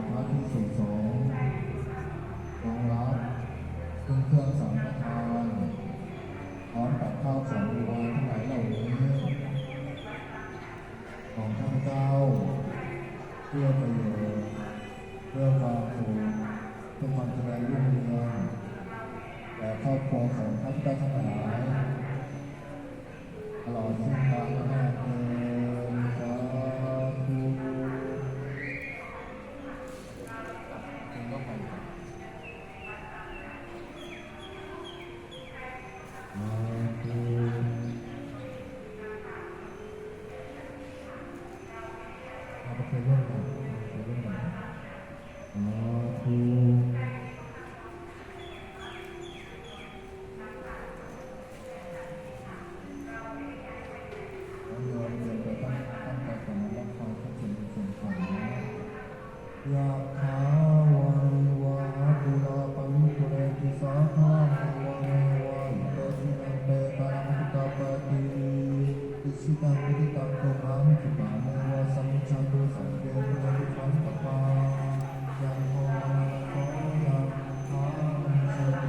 พระภิกษุสงฆ์จงรับเครื่องสังฆทานพร้อมกับข้าวของบริวารทั้งหลายเหล่านี้ของข้าพเจ้าเพื่อประโยชน์เพื่อความสุขเพื่อความเจริญรุ่งเรืองแก่ครอบครัวของข้าพเจ้าทั้งหลายตลอดสิ้นกาลนานเทอญสาธุเอาไปเคยร่วมกันเคยร่วมกันสาธุ เราโยมจะตั้งใจสำหรับฟังพระธรรมเป็นส่วนของยาคา